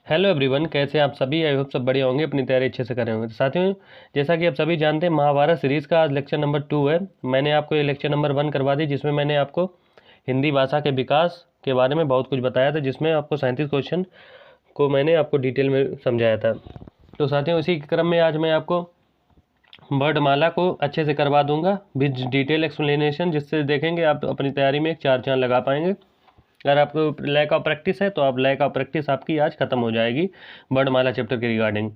Hello everyone, कैसे आप सभी? आई होप सब बढ़िया होंगे, अपनी तैयारी अच्छे से कर रहे होंगे। तो साथियों, जैसा कि आप सभी जानते हैं, महाभारत सीरीज़ का आज लेक्चर नंबर 2 है। मैंने आपको ये लेक्चर नंबर 1 करवा दी, जिसमें मैंने आपको हिंदी भाषा के विकास के बारे में बहुत कुछ बताया था, जिसमें आपको 37 क्वेश्चन को मैंने आपको डिटेल में समझाया था। तो साथियों, इसी क्रम में आज मैं आपको वर्णमाला को अच्छे से करवा दूंगा विद डिटेल एक्सप्लेनेशन, जिससे देखेंगे आप अपनी तैयारी में एक 4 चांद लगा पाएंगे। अगर आपको लैक ऑफ प्रैक्टिस है तो आप लैक ऑफ प्रैक्टिस आपकी आज खत्म हो जाएगी वर्णमाला चैप्टर के रिगार्डिंग।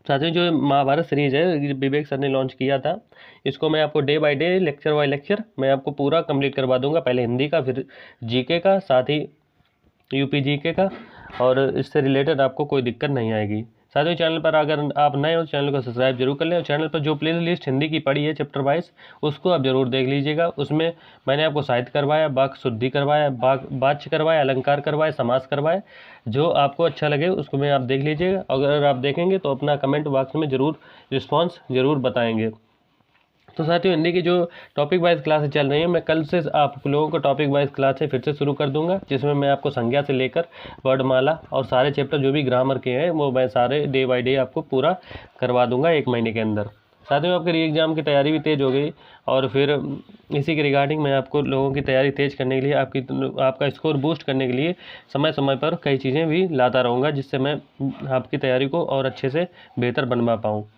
साथियों, जो महाभारत सीरीज है विवेक सर ने लॉन्च किया था, इसको मैं आपको day by day, lecture by lecture मैं आपको पूरा कंप्लीट करवा दूंगा। पहले हिंदी का, फिर जीके का, साथ ही यूपी जीके का, और इससे रिलेटेड आपको कोई दिक्कत नहीं आएगी। साथियों, चैनल पर अगर आप नए हो, चैनल को सब्सक्राइब जरूर कर लें, और चैनल पर जो प्ले लिस्ट हिंदी की पड़ी है चैप्टर वाइज, उसको आप जरूर देख लीजिएगा। उसमें मैंने आपको साहित्य करवाया, वाक्य शुद्धि करवाया, वाच्य करवाया, अलंकार करवाया, समास करवाया। जो आपको अच्छा लगे उसको में आप देख लीजिएगा। अगर आप देखेंगे तो अपना कमेंट बॉक्स में ज़रूर रिस्पॉन्स ज़रूर बताएंगे। तो साथियों, हिंदी की जो टॉपिक वाइज क्लासेस चल रही हैं, मैं कल से आप लोगों को टॉपिक वाइज क्लासेस फिर से शुरू कर दूंगा, जिसमें मैं आपको संज्ञा से लेकर वर्णमाला और सारे चैप्टर जो भी ग्रामर के हैं वो मैं सारे डे बाय डे आपको पूरा करवा दूंगा 1 महीने के अंदर। साथियों, आपके री एग्ज़ाम की तैयारी भी तेज़ हो गई, और फिर इसी के रिगार्डिंग मैं आपको लोगों की तैयारी तेज़ करने के लिए, आपका स्कोर बूस्ट करने के लिए समय समय पर कई चीज़ें भी लाता रहूँगा, जिससे मैं आपकी तैयारी को और अच्छे से बेहतर बनवा पाऊँ।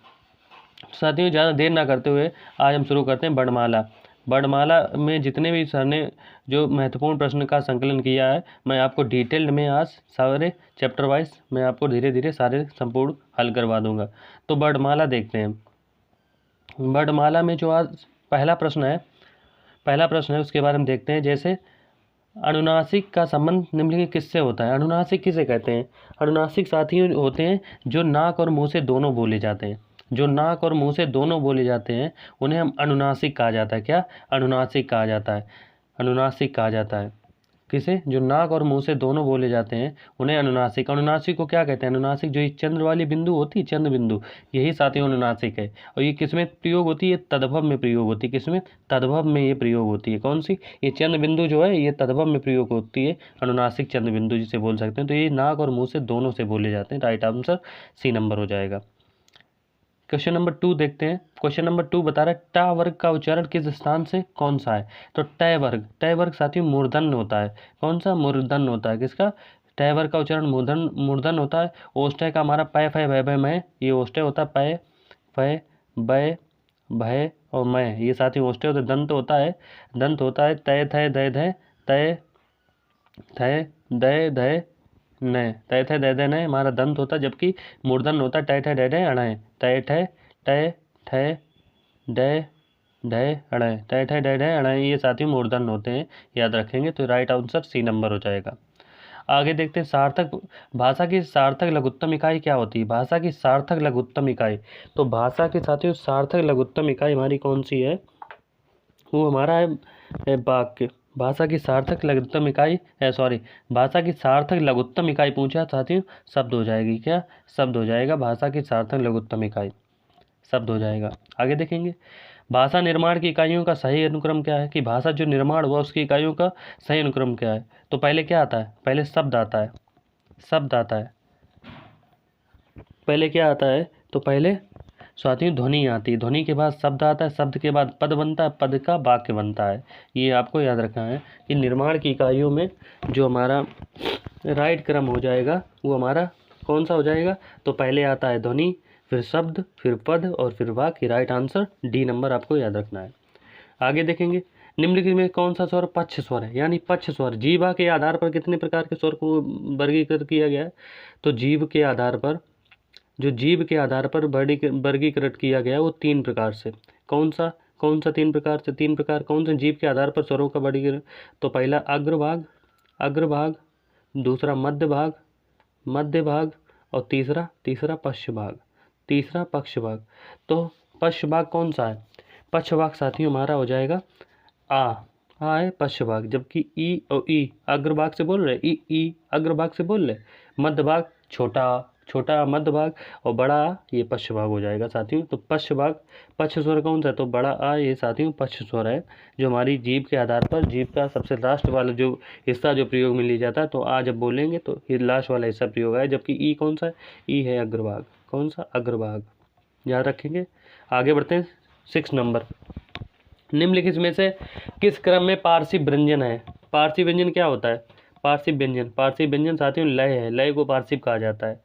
साथियों, ज़्यादा देर ना करते हुए आज हम शुरू करते हैं वर्णमाला। वर्णमाला में जितने भी सर ने जो महत्वपूर्ण प्रश्न का संकलन किया है, मैं आपको डिटेल्ड में आज सारे चैप्टर वाइज मैं आपको धीरे धीरे सारे संपूर्ण हल करवा दूंगा। तो वर्णमाला देखते हैं। वर्णमाला में जो आज पहला प्रश्न है उसके बारे में देखते हैं। जैसे अनुनासिक का संबंध निम्नलिखित किससे होता है? अनुनासिक किसे कहते हैं? अनुनासिक साथियों होते हैं जो नाक और मुंह से दोनों बोले जाते हैं। जो नाक और मुंह से दोनों बोले जाते हैं उन्हें हम अनुनासिक कहा जाता है। क्या? अनुनासिक कहा जाता है। अनुनासिक कहा जाता है किसे? जो नाक और मुंह से दोनों बोले जाते हैं उन्हें अनुनासिक। अनुनासिक को क्या कहते हैं? अनुनासिक जो ये चंद्र वाली बिंदु होती है, चंद्र बिंदु, यही साथियों अनुनासिक है। और ये किसमें प्रयोग होती है? तद्भव में प्रयोग होती है। किसमें? तद्भव में ये प्रयोग होती है। कौन सी? ये चंद्र बिंदु जो है ये तद्भव में प्रयोग होती है, अनुनासिक चंद्र बिंदु जिसे बोल सकते हैं। तो ये नाक और मुंह से दोनों से बोले जाते हैं। राइट आंसर सी नंबर हो जाएगा। क्वेश्चन नंबर 2 देखते हैं। क्वेश्चन नंबर 2 बता रहा है टा वर्ग का उच्चारण किस स्थान से कौन सा है? तो टय वर्ग साथियों मूर्धन्य होता है। कौन सा? मूर्धन्य होता है। किसका? टय वर्ग का उच्चारण मूर्धन्य होता है। ओष्ठय का हमारा पय फय भय भय मैं, ये ओष्ठय होता है। पय फय भय भय और मैं, ये साथियों ओष्ठय होता है। दंत होता है तय थय दय धय, तय थय दय धय नय, तय थे दय दय नय हमारा दंत होता है, जबकि मूर्धन्य होता है टय ठय डय डय अणय। तय ठय टय ठय डय डय अणय, तय ठय डय डय अणय, ये साथियों मूर्धन्य होते हैं, याद रखेंगे। तो राइट आंसर सी नंबर हो जाएगा। आगे देखते हैं सार्थक भाषा की सार्थक लघुत्तम इकाई क्या होती है? भाषा की सार्थक लघुत्तम इकाई, तो भाषा की साथियों सार्थक लघुत्तम इकाई हमारी कौन सी है? वो हमारा है वाक्य। भाषा की सार्थक लघुत्तम इकाई भाषा की सार्थक लघुत्तम इकाई पूछा साथियों, शब्द हो जाएगी। क्या? शब्द हो जाएगा। भाषा की सार्थक लघुत्तम इकाई शब्द हो जाएगा। आगे देखेंगे भाषा निर्माण की इकाइयों का सही अनुक्रम क्या है? कि भाषा जो निर्माण हुआ उसकी इकाइयों का सही अनुक्रम क्या है? तो पहले क्या आता है? पहले शब्द आता है। पहले क्या आता है? तो पहले साथियों ध्वनि आती है। ध्वनि के बाद शब्द आता है। शब्द के बाद पद बनता है। पद का वाक्य बनता है। ये आपको याद रखना है कि निर्माण की इकाइयों में जो हमारा राइट क्रम हो जाएगा वो हमारा कौन सा हो जाएगा? तो पहले आता है ध्वनि, फिर शब्द, फिर पद और फिर वाक्य। राइट आंसर डी नंबर आपको याद रखना है। आगे देखेंगे निम्नलिखित में कौन सा स्वर पक्ष स्वर है? यानी पक्ष स्वर। जीवा के आधार पर कितने प्रकार के स्वर को वर्गीकृत किया गया है? तो जीव के आधार पर वर्गीकृत किया गया वो 3 प्रकार से। कौन सा 3 प्रकार से? 3 प्रकार कौन से जीव के आधार पर स्वरों का वर्गीकरण? तो पहला अग्रभाग, दूसरा मध्य भाग और तीसरा पक्ष भाग। तो पक्ष भाग कौन सा है? पक्ष भाग साथियों हमारा हो जाएगा आ है पक्ष भाग, जबकि ई और ई अग्रभाग से बोल रहे, ई अग्रभाग से बोल रहे, मध्य भाग छोटा छोटा मध्य भाग और बड़ा आ ये पश्च भाग हो जाएगा साथियों। तो पश्च भाग पश्च स्वर कौन सा है, तो बड़ा आ ये साथियों पश्च स्वर है, जो हमारी जीभ के आधार पर जीभ का सबसे लास्ट वाला जो हिस्सा जो प्रयोग में लिया जाता है। तो आ जब बोलेंगे तो ये लास्ट वाला हिस्सा प्रयोग है। जबकि ई कौन सा है, ई है अग्रभाग, कौन सा अग्रभाग, याद रखेंगे। आगे बढ़ते हैं 6 नंबर। निम्नलिखित में से किस क्रम में पार्श्व व्यंजन है। पार्श्व व्यंजन क्या होता है, पार्श्व व्यंजन, पार्श्व व्यंजन साथियों लय है, लय को पार्श्व कहा जाता है,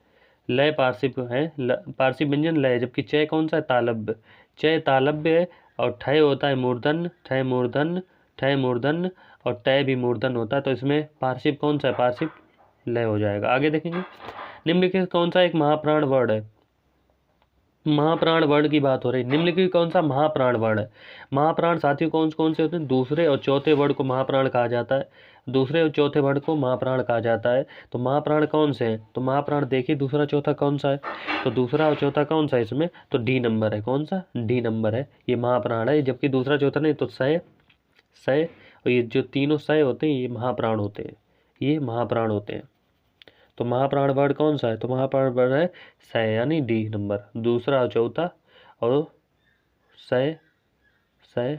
लय पार्श्व है, पार्श्व व्यंजन लय। जबकि चय कौन सा है, तालव्य, चय तालव्य है। और ठय होता है मूर्धन, ठय मूर्धन, ठय मूर्धन और टय भी मूर्धन होता है। तो इसमें पार्श्व कौन सा है, पार्श्व लय हो जाएगा। आगे देखेंगे निम्नलिखित कौन सा एक महाप्राण वर्ण है। महाप्राण वर्ण की बात हो रही है। निम्नलिखित कौन सा महाप्राण वर्ण है। महाप्राण साथियों कौन कौन से होते हैं, दूसरे और चौथे वर्ण को महाप्राण कहा जाता है, दूसरे और चौथे वर्ण को महाप्राण कहा जाता है। तो महाप्राण कौन से हैं, तो महाप्राण देखिए दूसरा चौथा कौन सा है, तो दूसरा और चौथा कौन सा है इसमें, तो डी नंबर है, कौन सा, डी नंबर है, ये महाप्राण है। जबकि दूसरा चौथा नहीं, तो सय, सय और ये जो तीनों सय होते हैं ये महाप्राण होते हैं, ये महाप्राण होते हैं। तो महाप्राण वर्ण कौन सा है, तो महाप्राण वर्ण है सय, यानी डी नंबर, दूसरा और चौथा और सय, सय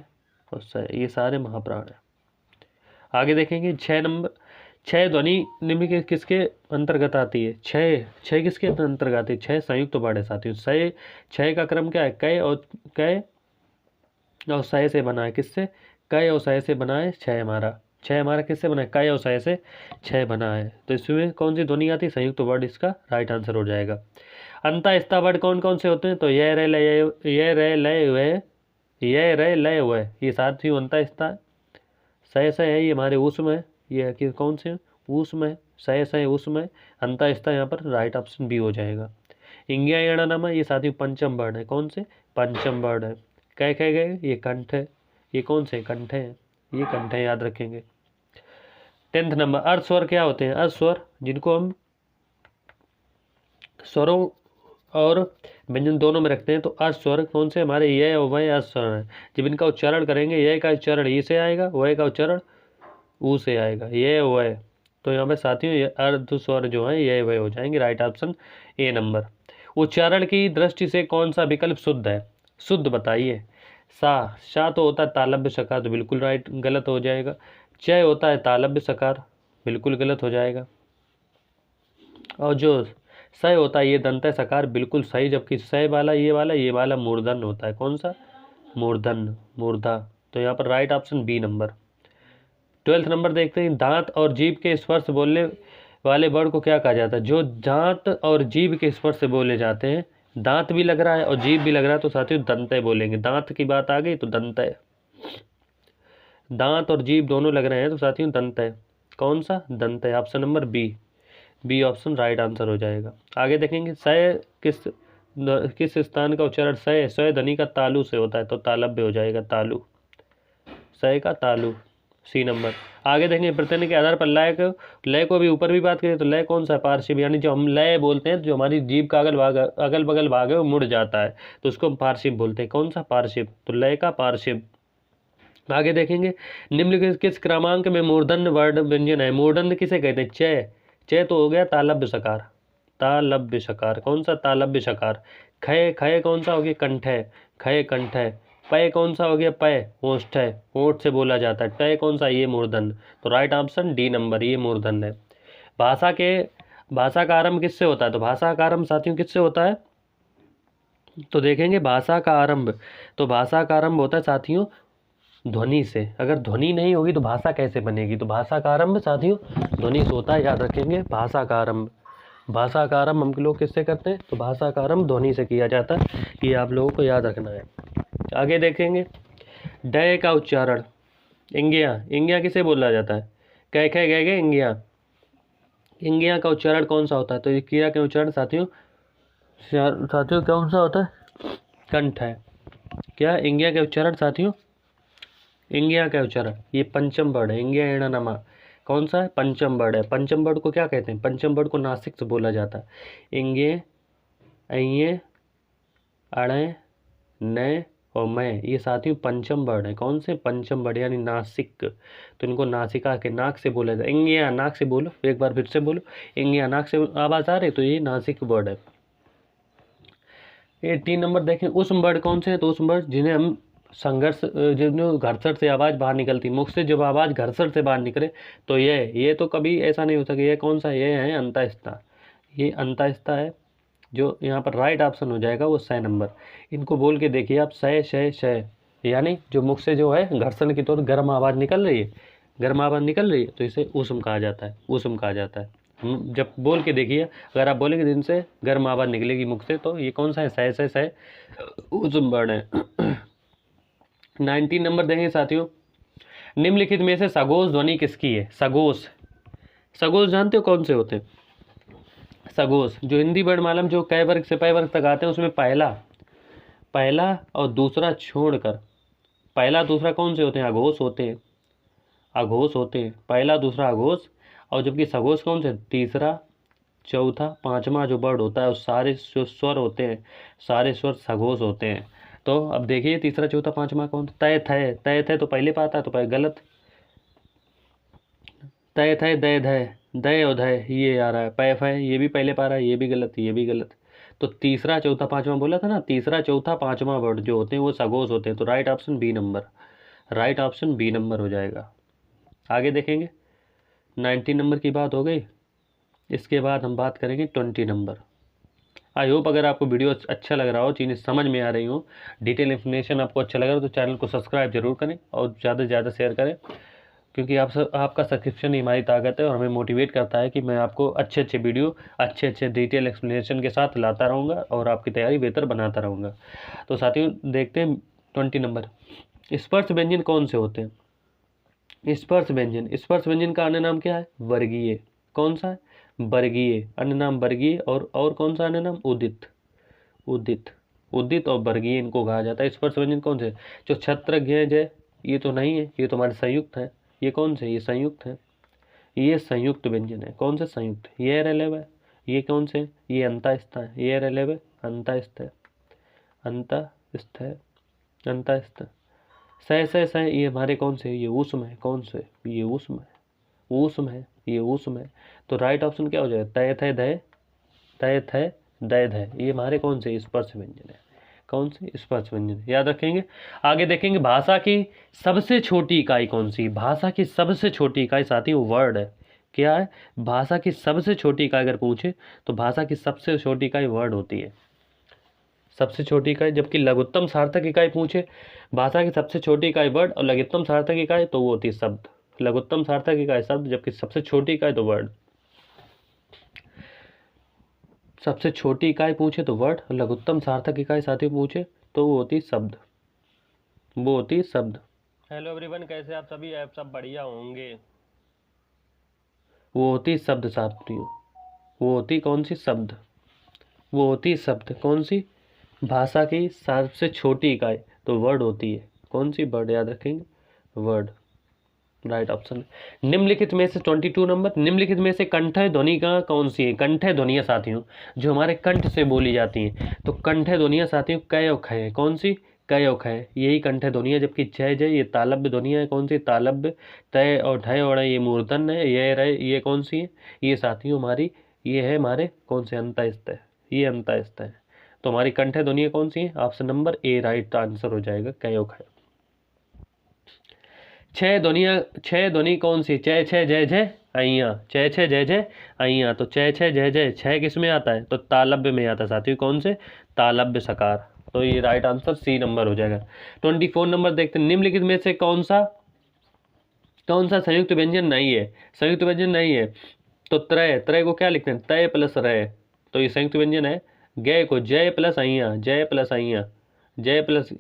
और सय, ये सारे महाप्राण है। आगे देखेंगे 6 नंबर। 6 ध्वनि निम्न के किसके अंतर्गत आती है, छः किसके अंतर्गत आती है, 6 संयुक्त वर्ण है साथियों। सय 6 का क्रम क्या है, कै और सय से बना है, किससे, कै और सय से बना है 6 हमारा, 6 हमारा किससे बना है, कै और सय से 6 बना है। तो इसमें कौन सी ध्वनि आती है, संयुक्त वर्ण इसका राइट आंसर हो जाएगा। अंतःस्था वर्ण कौन कौन से होते हैं, तो यह रे लय वह, यह रे लय वह, ये साथियों अंतःस्था। सय सय है ये हमारे ऊष्म है, ये कि कौन से ऊष्म है, सय सय ऊष्म है, अंतःस्था यहाँ पर राइट ऑप्शन बी हो जाएगा। इंग्या यणानामा ये साथियों पंचम वर्ण है, कौन से, पंचम वर्ण है। कह गए ये कंठ है, ये कौन से कंठ है, ये कंठ है, याद रखेंगे। 10th number. अर्ध स्वर क्या होते हैं, अर्ध स्वर जिनको हम स्वरों और व्यंजन दोनों में रखते हैं। तो अर्ध स्वर कौन से हमारे, ये और वह अर्ध स्वर है। जब इनका उच्चारण करेंगे, ये का उच्चारण ई से आएगा, वह का उच्चारण ऊ से आएगा, ये वह। तो यहाँ पे साथियों ये अर्ध स्वर जो है ये वह हो जाएंगे, राइट ऑप्शन ए नंबर। उच्चारण की दृष्टि से कौन सा विकल्प शुद्ध है, शुद्ध बताइए। सा तो होता है तालव्य सकार, तो बिल्कुल राइट, गलत हो जाएगा। चय होता है तालव्य सकार, बिल्कुल गलत हो जाएगा। और जो सय होता है ये दंत सकार, बिल्कुल सही। जबकि सय वाला ये वाला मूर्धन होता है, कौन सा, मूर्धन, मूर्धा। तो यहाँ पर right option B number. 12th number देखते हैं। दांत और जीभ के स्पर्श बोलने वाले वर्ण को क्या कहा जाता है। जो दांत और जीभ के स्पर्श से बोले जाते हैं, दांत भी लग रहा है और जीभ भी लग रहा है, तो साथियों दंतय बोलेंगे। दांत की बात आ गई तो दंतय, दांत और जीभ दोनों लग रहे हैं तो साथियों दंतय, कौन सा, दंतय, option number B, B option right answer हो जाएगा। आगे देखेंगे सय किस स्थान का उच्चारण, सय सय ध्वनि का तालु से होता है, तो तालव्य हो जाएगा, तालु, सय का तालु, सी नंबर। आगे देखेंगे प्रत्यय के आधार पर लय को भी ऊपर भी बात करें तो लय कौन सा, पार्श्व, यानी जो हम लय बोलते हैं जो हमारी जीभ का अगल बगल भाग है वो मुड़ जाता है, तो उसको हम पार्श्व बोलते हैं, कौन सा, पार्श्व, तो लय का पार्श्व। आगे देखेंगे निम्नलिखित किस क्रमांक में मूर्धन्य वर्ण व्यंजन है। मूर्धन्य किसे कहते हैं, चय, चय तो हो गया तालव्य सकार, तालव्य सकार, कौन सा, तालव्य सकार। खय, खय कौन सा हो गया, कंठ है, खय कंठ है। पय कौन सा हो गया, पय ओष्ठ है, ओठ से बोला जाता है। टय कौन सा, ये मूर्धन्य, तो राइट ऑप्शन डी नंबर, ये मूर्धन्य है। भाषा का आरंभ किससे होता है, तो भाषा का आरंभ साथियों किससे होता है, तो देखेंगे भाषा का आरंभ, तो भाषा का आरंभ होता है साथियों ध्वनि से। अगर ध्वनि नहीं होगी तो भाषा कैसे बनेगी, तो भाषा का आरंभ साथियों ध्वनि से होता है, याद रखेंगे। भाषा का आरंभ, भाषा का आरंभ हम लोग किससे करते हैं, तो भाषा का आरंभ ध्वनि से किया जाता है, ये आप लोगों को याद रखना है। आगे देखेंगे डय का उच्चारण, इंगिया, इंगिया किसे बोला जाता है, कह खे गए गए इंगिया, इंगिया का उच्चारण कौन सा होता है, तो ये क्रिया का उच्चारण साथियों कौन सा होता है, कंठ है। क्या इंगिया का उच्चारण साथियों, इंगिया का उच्चारण ये पंचम वर्ण है, इंगिया एणानमा कौन सा है, पंचम वर्ण है। पंचम वर्ण को क्या कहते हैं, पंचम वर्ण को नासिक से बोला जाता है। इंगे, अये, अड़े, न और मैं, ये साथियों पंचम वर्ड है। कौन से? पंचम वर्ड, यानी नासिक। तो इनको नासिका के, नाक से बोला जाए। इंगिया, नाक से बोलो, एक बार फिर से बोलो, इंगिया, नाक से आवाज आ रही, तो ये नासिक वर्ड है। 18 नंबर देखें, उष्म वर्ड कौन से हैं? तो उष्म वर्ड जिन्हें हम संघर्ष, जो घर्षण से आवाज़ बाहर निकलती, मुख से जब आवाज़ घर्षण से बाहर निकले, तो ये तो कभी ऐसा नहीं हो सके। ये कौन सा? ये है अंतःस्था। ये अंतःस्था है, जो यहाँ पर राइट ऑप्शन हो जाएगा वो 6 नंबर। इनको बोल के देखिए आप, शय शय शय, यानी जो मुख से जो है घर्षण की तौर गर्म आवाज़ निकल रही है, गर्म आवाज़ निकल रही है, तो इसे ऊष्म कहा जाता है, ऊष्म कहा जाता है। हम जब बोल के देखिए, अगर आप बोलेंगे दिन से गर्म आवाज़ निकलेगी मुख से, तो ये कौन सा है? शय शय शय, ऊष्म वर्ण है। 19 नंबर देंगे साथियों, निम्नलिखित में से सघोष ध्वनि किसकी है? सघोष, सघोष जानते हो कौन से होते हैं? सघोष जो हिंदी वर्णमाला में जो क वर्ग से पै वर्ग तक आते हैं, उसमें पहला और दूसरा छोड़कर, पहला दूसरा कौन से होते हैं? अघोष होते हैं, अघोष होते हैं, पहला दूसरा अघोष। और जबकि सघोष कौन से? तीसरा, चौथा, पांचवा जो वर्ड होता है, उस सारे जो स्वर होते हैं, सारे स्वर सघोष होते हैं। तो अब देखिए तीसरा, चौथा, पांचवा कौन? तय थे, तय थे तो पहले पाता है, तो पहले गलत। तय थे, दय धय, दय और धय ये आ रहा है। पैफ है, ये भी पहले पा रहा है, ये भी गलत, ये भी गलत। तो तीसरा, चौथा, पांचवा बोला था ना, तीसरा, चौथा, पांचवा वर्ड जो होते हैं वो सघोष होते हैं। तो right option B number, right option B number हो जाएगा। आगे देखेंगे, 19 नंबर की बात हो गई। इसके बाद हम बात करेंगे 20 नंबर। आई होप अगर आपको वीडियो अच्छा लग रहा हो, चीज़ें समझ में आ रही हो, डिटेल इन्फॉर्मेशन आपको अच्छा लग रहा हो, तो चैनल को सब्सक्राइब जरूर करें और ज़्यादा से ज़्यादा शेयर करें, क्योंकि आपका सब्सक्रिप्शन ही हमारी ताकत है और हमें मोटिवेट करता है कि मैं आपको अच्छे अच्छे वीडियो, अच्छे अच्छे डिटेल एक्सप्लेनेशन के साथ लाता रहूँगा और आपकी तैयारी बेहतर बनाता रहूँगा। तो साथियों देखते हैं 20 नंबर, स्पर्श व्यंजन कौन से होते हैं? स्पर्श व्यंजन, स्पर्श व्यंजन का अन्य नाम क्या है? वर्गीय। कौन सा है? वर्गीय, अन्य नाम वर्गीय। और कौन सा अन्य नाम? उदित, उदित, उदित और वर्गीय इनको कहा जाता है। स्पर्श व्यंजन कौन से? जो छत्र, ज्ञ, जय, ये तो नहीं है, ये तो हमारे संयुक्त है। ये कौन से? ये संयुक्त है, ये संयुक्त व्यंजन है। कौन से? संयुक्त। ये रेलेव है, ये कौन से? ये अंतःस्थ है, ये रेलेव है, अंतःस्थ है, अंतःस्थ है, अंतःस्थ। सह सह सह, ये हमारे कौन से? ये ऊष्म है। कौन से? ये ऊष्म है, ऊष्म है, ये ऊष्म है। तो राइट ऑप्शन क्या हो जाएगा? तय थे दय, तय थे दय धय, ये हमारे कौन से? स्पर्श व्यंजन है। कौन से? स्पर्श व्यंजन, याद रखेंगे। आगे देखेंगे, भाषा की सबसे छोटी इकाई कौन सी? भाषा की सबसे छोटी इकाई साथियों वर्ड है। क्या है? भाषा की सबसे छोटी इकाई अगर पूछे तो भाषा की सबसे छोटी इकाई वर्ड होती है, सबसे छोटी इकाई। जबकि लघुत्तम सार्थक इकाई पूछे, भाषा की सबसे छोटी इकाई वर्ड और लघुत्तम सार्थक इकाई तो वो होती है शब्द। लघुत्तम सार्थक इकाई शब्द, जबकि सबसे छोटी इकाई तो वर्ड। सबसे छोटी इकाई पूछे तो वर्ड, लघुत्तम सार्थक इकाई साथियों पूछे तो वो होती शब्द, वो होती शब्द। हेलो एवरीवन, कैसे आप सभी? आप सब बढ़िया होंगे। वो होती शब्द साथियों, वो होती कौन सी? शब्द, वो होती शब्द। कौन सी? भाषा की सबसे छोटी इकाई तो वर्ड होती है। कौन सी? वर्ड, याद रखेंगे, वर्ड राइट ऑप्शन। निम्नलिखित में से 22 नंबर, निम्नलिखित में से कंठय ध्वनि का कौन सी है? कंठय ध्वनियाँ साथियों जो हमारे कंठ से बोली जाती हैं, तो कंठय ध्वनियाँ साथियों कै और खय। कौन सी? कै और खय, यही कंठय ध्वनियाँ। जबकि जय जय ये तालब्य ध्वनियाँ है। कौन सी? तालब्य। तय और ढय और ये मूर्धन्य है। ये रहे, ये कौन सी है? ये साथियों हमारी, ये है हमारे कौन से? अंतःस्थ है, ये अंतःस्थ है। तो हमारी कंठय ध्वनियाँ कौन सी है? Option number A right answer हो जाएगा, कै और खय। छह ध्वनियाँ, छह ध्वनि कौन सी? च छ जय जय अइया, च छ जय जय अइया। तो च छ जय जय, छह किस में आता है? तो तालब्य में आता है साथियों। कौन से? तालब्य सकार। तो ये राइट आंसर सी नंबर हो जाएगा। 24 नंबर देखते हैं, निम्नलिखित में से कौन सा संयुक्त व्यंजन नहीं है? संयुक्त व्यंजन नहीं है तो त्रय, त्रय को क्या लिखते हैं? तय प्लस रय, तो ये संयुक्त व्यंजन है। गय को जय प्लस अइया, जय प्लस अइया, जय प्लस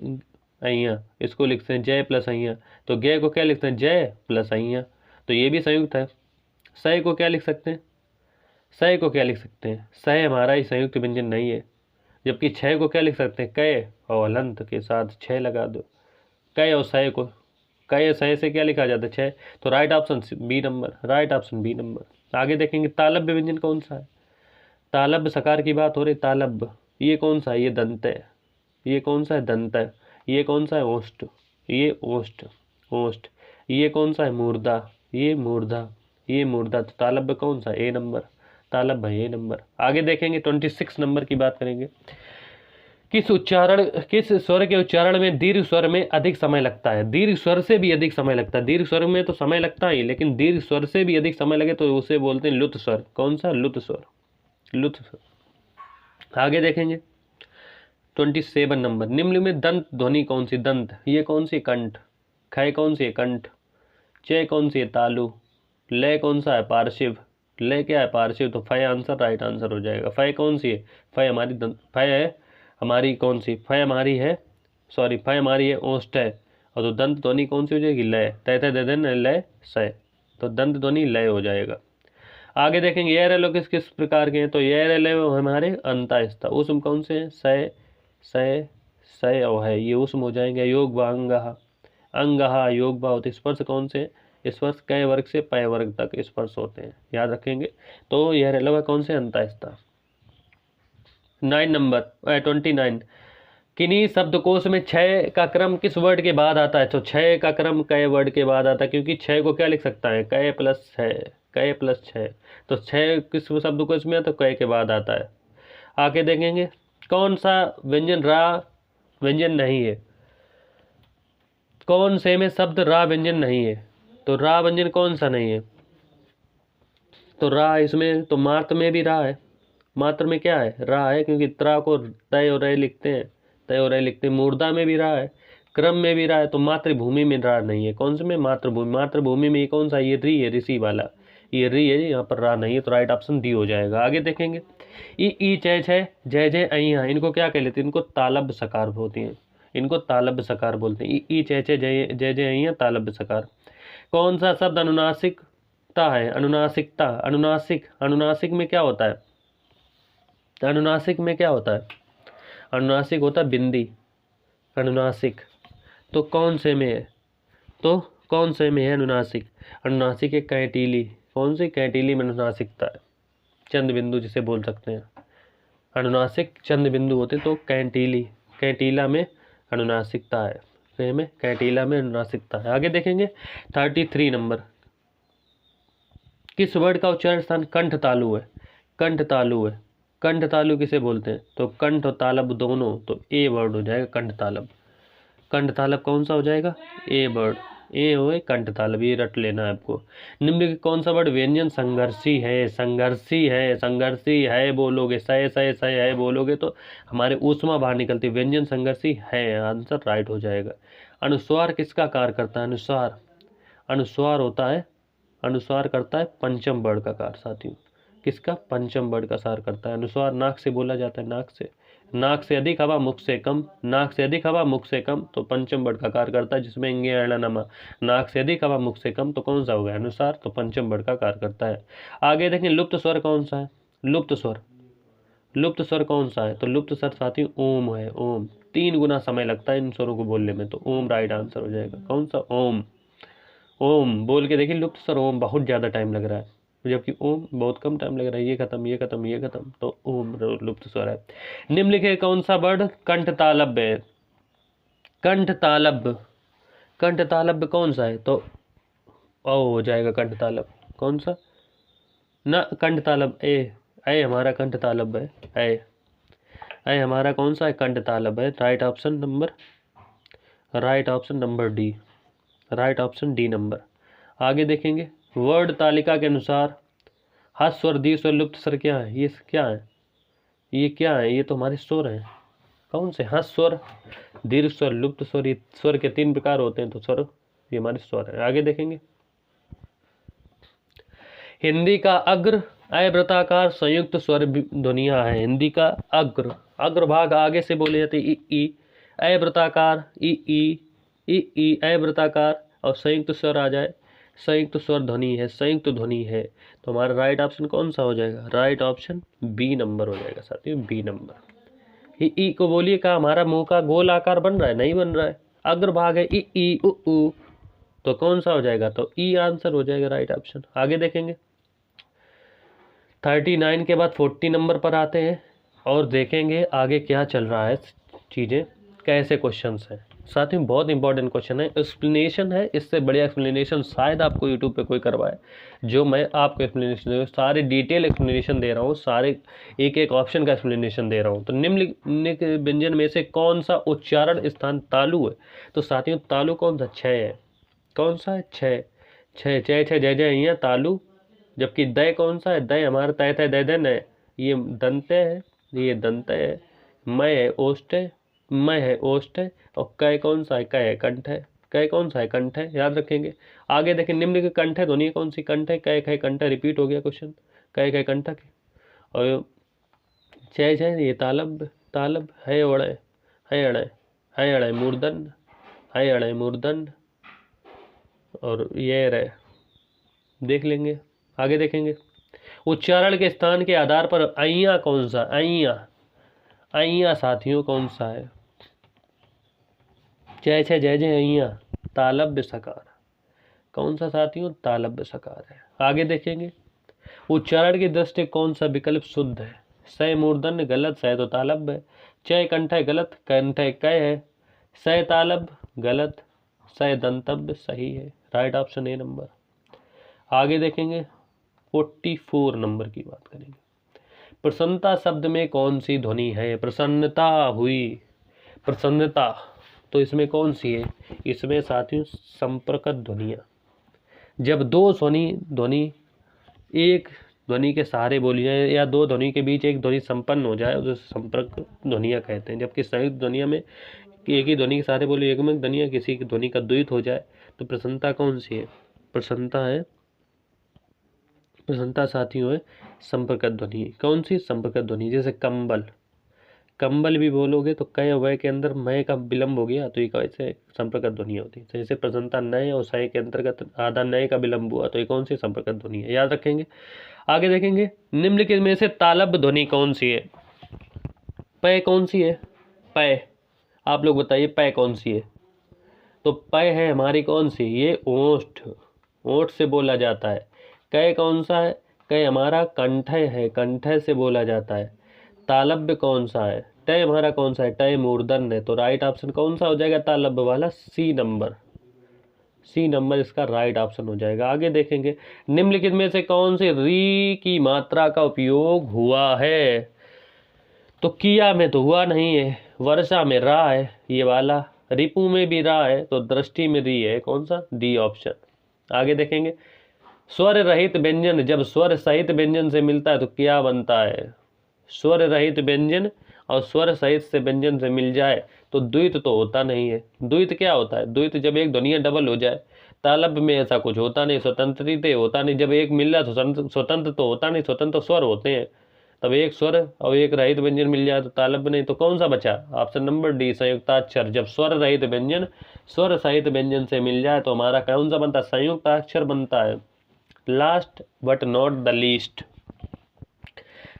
अइया, इसको लिखते हैं जय प्लस अइया। तो गय को क्या लिखते हैं? जय प्लस अइया, तो ये भी संयुक्त है। सय को क्या लिख सकते हैं? सय को क्या लिख सकते हैं? सय हमारा ही संयुक्त व्यंजन नहीं है। जबकि छय को क्या लिख सकते हैं? कय और हलंत के साथ छः लगा दो। कय और सय को, कय सय से क्या लिखा जाता है? छः। तो right option B number, right option B number. आगे देखेंगे, तालब्य व्यंजन कौन सा है? तालब्य सकार की बात हो रही, तालब्य, ये कौन सा है? ये दंत है। ये कौन सा है? दंत है। ये कौन सा है? ओष्ठ, ये ओष्ठ, ओष्ठ। ये कौन सा है? मूर्धा, ये मूर्धा, ये मूर्धा। तो तालब्य कौन सा? ए नंबर, तालब्य है ए नंबर। आगे देखेंगे 26 नंबर की बात करेंगे। किस स्वर के उच्चारण में दीर्घ स्वर में अधिक समय लगता है? दीर्घ स्वर से भी अधिक समय लगता है। दीर्घ स्वर में तो समय लगता ही, लेकिन दीर्घ स्वर से भी अधिक समय लगे तो उसे बोलते हैं लुत स्वर। कौन सा? लुत स्वर, लुत स्वर। आगे देखेंगे 27 नंबर। निम्न में दंत ध्वनि कौन सी? दंत, ये कौन सी? कंठ। ख कौन सी है? कंठ। च कौन सी है? तालु। लय कौन सा है? पार्शिव। लय क्या है? पार्शिव। तो फय आंसर राइट आंसर हो जाएगा। फय कौन सी है? फय हमारी दंत, फय है हमारी कौन सी? फय हमारी है, सॉरी फय हमारी है ओष्ठ है। और तो दंत ध्वनि कौन सी हो जाएगी? लय। तय दे देना लय सय, तो दंत ध्वनि लय हो जाएगा। आगे देखेंगे ये रेलो किस किस प्रकार के हैं? तो ये रेलो हमारे अंतःस्थ। उसम कौन से हैं? सय, सय, सय और है, ये उसम हो जाएंगे। योग व अंगः, अंगः योग व होते। स्पर्श कौन से? स्पर्श कै वर्ग से पय वर्ग तक स्पर्श होते हैं, याद रखेंगे। तो यह रेलो है कौन से? अंतःस्थ। 9 नंबर 29। किन्हीं शब्दकोश में क्षय का क्रम किस वर्ड के बाद आता है? तो क्षय का क्रम कै वर्ड के बाद आता है, क्योंकि क्षय को क्या लिख सकता है? कै प्लस छः, कै प्लस छः। तो क्षय किस शब्दकोश में है? तो कै के बाद आता है। आगे देखेंगे कौन सा व्यंजन रा व्यंजन नहीं है? कौन से में शब्द रा व्यंजन नहीं है? तो रा व्यंजन कौन सा नहीं है? तो रा इसमें तो मात्र में भी रा है, मात्र में क्या है? रा है, क्योंकि त्रा को तय और रे लिखते हैं, तय और रे लिखते हैं। मूर्धा में भी रा है, क्रम में भी रा है, तो मातृभूमि में रा नहीं है। कौन से में? मातृभूमि। मातृभूमि में ये कौन सा? ये री है, ऋषि वाला, ये री है, यहाँ पर रा नहीं है, तो राइट ऑप्शन डी हो जाएगा। आगे देखेंगे ई चय छय जय जय अइया, इनको क्या कह लेते हैं? इनको तालब्य सकार होती हैं, इनको तालब्य सकार बोलते हैं। ई चय छय जय जय जय अइया तालब्य सकार। कौन सा शब्द अनुनासिकता है? अनुनासिकता, अनुनासिक, अनुनासिक में क्या होता है? अनुनासिक में क्या होता है? अनुनासिक होता है बिंदी, अनुनासिक। तो कौन से में है? तो कौन से में है अनुनासिक? अनुनासिक एक कैंटीली, कौन सी? कैंटीली में अनुनासिकता है, चंद बिंदु जिसे बोल सकते हैं। अनुनासिक चंद बिंदु होते तो कैंटीली, कैंटीला में अनुनासिकता है, में कैंटीला में अनुनासिकता है। आगे देखेंगे 33 नंबर। किस वर्ड का उच्चारण स्थान कंठ तालु है? कंठ तालु है, कंठ तालु किसे बोलते हैं? तो कंठ और तालब दोनों, तो ए वर्ड हो जाएगा कंठ तालब। कंठ तालब कौन सा हो जाएगा? ए वर्ड, ए हो कंठ तालब, ये रट लेना है आपको। निम्न कौन सा वर्ड व्यंजन संघर्षी है? संघर्षी है, संघर्षी है बोलोगे, सय सय सय है बोलोगे तो हमारे ऊष्मा बाहर निकलती। व्यंजन संघर्षी है, आंसर राइट हो जाएगा। अनुस्वार किसका कार्य करता है? अनुस्वार, अनुस्वार होता है, अनुस्वार करता है पंचम वर्ड का कार्य साथियों। किसका? पंचम वर्ड का सार करता है। अनुस्वार नाक से बोला जाता है, नाक से, नाक से अधिक हवा मुख से कम, नाक से अधिक हवा मुख से कम, तो पंचम वर्ड का कार्य करता है, जिसमें इंगे अणा नमा। नाक से अधिक हवा मुख से कम, तो कौन सा हो गया? अनुसार, तो पंचम वर्ड का कार्य करता है। आगे देखें लुप्त स्वर कौन सा है? लुप्त स्वर, लुप्त स्वर कौन सा है? तो लुप्त स्वर साथियों ओम है, ओम। 3 गुना समय लगता है इन स्वरों को बोलने में, तो ओम राइट आंसर हो जाएगा। कौन सा? ओम। ओम बोल के देखिए, लुप्त स्वर ओम बहुत ज़्यादा टाइम लग रहा है, जबकि ओम बहुत कम टाइम लग रहा है। ये खत्म, ये खत्म, ये खत्म, तो ओम लुप्त स्वर है। निम्नलिखित कौन सा वर्ड कंठ तालब्य है? कंठ तालब्य, कंठ तालब्य कौन सा है? तो ओ हो जाएगा कंठ तालब। कौन सा? ना कंठ तालब ए, ए हमारा कंठ तालब है, ए हमारा कौन सा है? कंठ तालब है। Right option number, right option number D, right option D number. आगे देखेंगे वर्ड तालिका के अनुसार हस्त स्वर, दीर्घ स्वर, लुप्त स्वर क्या है? ये क्या है? ये क्या है? ये तो हमारे स्वर हैं। कौन से? हस्त स्वर, दीर्घ स्वर, लुप्त स्वर। ये स्वर के 3 प्रकार होते हैं, तो स्वर ये हमारे स्वर है। आगे देखेंगे हिंदी का अग्र अवृत्ताकार संयुक्त स्वर ध्वनियाँ है। हिंदी का अग्र, अग्रभाग आगे से बोले जाते हैं ई, अवृत्ताकार ई अवृत्ताकार, और संयुक्त स्वर आ जाए, संयुक्त स्वर ध्वनि है, संयुक्त ध्वनि है। तो हमारा राइट ऑप्शन कौन सा हो जाएगा? राइट ऑप्शन बी नंबर हो जाएगा साथियों, बी नंबर। ई को बोलिए, का हमारा मुंह का गोल आकार बन रहा है? नहीं बन रहा है, अग्रभाग है ई उ, तो कौन सा हो जाएगा? तो ई आंसर हो जाएगा, राइट ऑप्शन। आगे देखेंगे 39 के बाद 40 नंबर पर आते हैं और देखेंगे आगे क्या चल रहा है, चीज़ें कैसे क्वेश्चंस हैं। साथियों बहुत इंपॉर्टेंट क्वेश्चन है, एक्सप्लेनेशन है, इससे बढ़िया एक्सप्लेनेशन शायद आपको यूट्यूब पे कोई करवाए। जो मैं आपको एक्सप्लेनेशन दे रहा हूँ, सारे डिटेल एक्सप्लेनेशन दे रहा हूँ, सारे एक एक ऑप्शन का एक्सप्लेनेशन दे रहा हूँ। तो निम्नलिखित व्यंजन में से कौन सा उच्चारण स्थान तालु है? तो साथियों तालु कौन सा? छ है। कौन सा है? छ। छ छ छ जय जय यहाँ तालु। जबकि दय कौन सा है? दय हमारा तय तय दय दय न, ये दंत है, ये दंत है। मय है ओष्ठ है, मय है ओष्ठ है। और कै कौन सा है? कै है कंठ है। कै कौन सा है? कंठ है, याद रखेंगे। आगे देखें, निम्नलिखित कंठ है ध्वनि कौन सी? कंठ है। कै कै कंठ है, रिपीट हो गया क्वेश्चन, कै कै कंठक है। और जय जय ये तालब, तालब है अड़य, है अड़य, है अड़य मूर्धन, है अड़य मूर्धन। और ये रहे, देख लेंगे। आगे देखेंगे, उच्चारण के स्थान के आधार पर अइया कौन सा? अइया, अइया साथियों कौन सा है? जय जय जय जय अइया तालब्य सकार। कौन सा साथियों? तालब्य सकार है। आगे देखेंगे, उच्चारण की दृष्टि कौन सा विकल्प शुद्ध है? सय मूर्धन्य गलत, सय तो तालब्य है। चय कंठय गलत, कंठय कय है। सय तालब गलत, सय दंतव्य सही है। Right option A number. आगे देखेंगे, 44 नंबर की बात करेंगे। प्रसन्नता शब्द में कौन सी ध्वनि है? प्रसन्नता हुई, प्रसन्नता, तो इसमें कौन सी है? इसमें साथियों संपर्कत ध्वनियाँ। जब दो ध्वनि एक ध्वनि के सहारे बोली जाए या दो ध्वनि के बीच एक ध्वनि संपन्न हो जाए, उसे संपर्क ध्वनियाँ कहते हैं। जबकि संयुक्त ध्वनिया में एक ही ध्वनि के सहारे बोली युग्मक ध्वनिया किसी की ध्वनि का द्वैत हो जाए, तो प्रसन्नता कौन सी है? प्रसन्नता है, प्रसन्नता साथियों है संपर्कत ध्वनि। कौन सी? संपर्कत ध्वनि। जैसे कंबल, कंबल भी बोलोगे तो कय वय के अंदर मय का विलंब हो गया, तो ये कैसे संपर्कत ध्वनि होती है। जैसे प्रसन्नता नय और सय के अंतर्गत आधा नय का विलंब हुआ, तो ये कौन सी संपर्कत ध्वनि है, याद रखेंगे। आगे देखेंगे, निम्नलिखित में से तालब्य ध्वनि कौन सी है? पय कौन सी है? पय, आप लोग बताइए पय कौन सी है? तो पय है हमारी कौन सी? ये ओष्ठ, ओष्ठ से बोला जाता है। कै कौन सा है? कै हमारा कंठय है, कंठय से बोला जाता है। तालब्य कौन सा है? टय हमारा कौन सा है? टय मूर्धन है। तो राइट ऑप्शन कौन सा हो जाएगा तालब्य वाला? सी नंबर, सी नंबर इसका राइट ऑप्शन हो जाएगा। आगे देखेंगे, निम्नलिखित में से कौन से री की मात्रा का उपयोग हुआ है? तो किया में तो हुआ नहीं है, वर्षा में रा है ये वाला, रिपु में भी रा है, तो दृष्टि में री है। कौन सा? D option. आगे देखेंगे, स्वर रहित व्यंजन जब स्वर सहित व्यंजन से मिलता है तो क्या बनता है? स्वर रहित व्यंजन और स्वर सहित से व्यंजन से मिल जाए तो द्वैत तो होता नहीं है। द्वैत क्या होता है? द्वैत जब एक ध्वनिया डबल हो जाए। तालब्य में ऐसा कुछ होता नहीं, स्वतंत्रते होता नहीं। जब एक मिल रहा तो स्वतंत्र तो होता नहीं, स्वतंत्र स्वर होते हैं। तब एक स्वर और एक रहित व्यंजन मिल जाए तो तालब्य नहीं, तो कौन सा बचा? ऑप्शन नंबर डी संयुक्ताक्षर। जब स्वर रहित व्यंजन स्वर सहित व्यंजन से मिल जाए तो हमारा कौन सा बनता है? संयुक्ताक्षर बनता है। Last but not the least,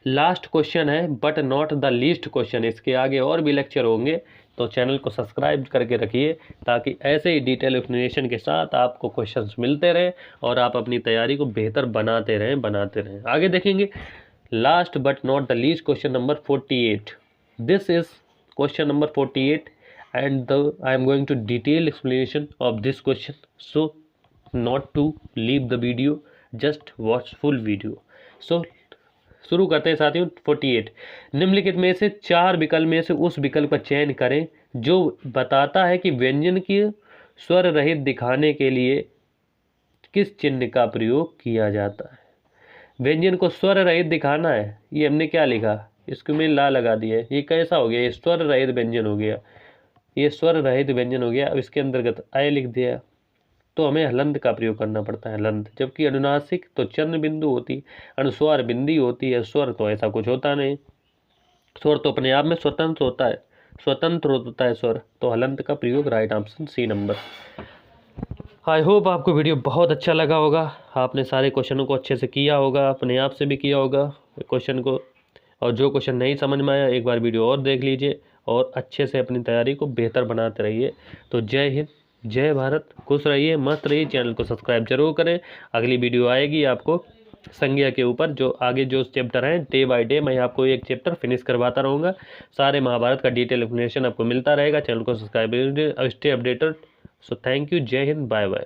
last question है but not the least question. इसके आगे और भी लेक्चर होंगे, तो चैनल को सब्सक्राइब करके रखिए ताकि ऐसे ही डिटेल एक्सप्लेनेशन के साथ आपको क्वेश्चंस मिलते रहें और आप अपनी तैयारी को बेहतर बनाते रहें। आगे देखेंगे, last but not the least question number 48। This is question number 48 and I am going to detail explanation of this question, so not to leave the video, just watch full video. So शुरू करते हैं साथियों। 48, निम्नलिखित में से चार विकल्प में से उस विकल्प का चयन करें जो बताता है कि व्यंजन की स्वर रहित दिखाने के लिए किस चिन्ह का प्रयोग किया जाता है। व्यंजन को स्वर रहित दिखाना है, ये हमने क्या लिखा? इसको में ला लगा दिया है। ये कैसा हो गया? ये स्वर रहित व्यंजन हो गया, ये स्वर रहित व्यंजन हो गया। अब इसके अंतर्गत अय लिख दिया, तो हमें हलंत का प्रयोग करना पड़ता है, हलंत। जबकि अनुनासिक तो चंद्र बिंदु होती, अनुस्वार बिंदी होती है, स्वर तो ऐसा कुछ होता नहीं। स्वर तो अपने आप में स्वतंत्र होता है, स्वतंत्र होता है स्वर, तो हलंत का प्रयोग right option C number. I hope आपको वीडियो बहुत अच्छा लगा होगा, आपने सारे क्वेश्चनों को अच्छे से किया होगा, अपने आप से भी किया होगा क्वेश्चन को। और जो क्वेश्चन नहीं समझ में आया, एक बार वीडियो और देख लीजिए और अच्छे से अपनी तैयारी को बेहतर बनाते रहिए। तो जय हिंद, जय भारत, खुश रहिए, मस्त रहिए। चैनल को सब्सक्राइब जरूर करें। अगली वीडियो आएगी आपको संज्ञा के ऊपर जो आगे जो चैप्टर हैं डे बाय डे मैं आपको एक चैप्टर फिनिश करवाता रहूँगा। सारे महाभारत का डिटेल इन्फॉर्मेशन आपको मिलता रहेगा। चैनल को subscribe, stay updated. So thank you, जय हिंद, बाय बाय।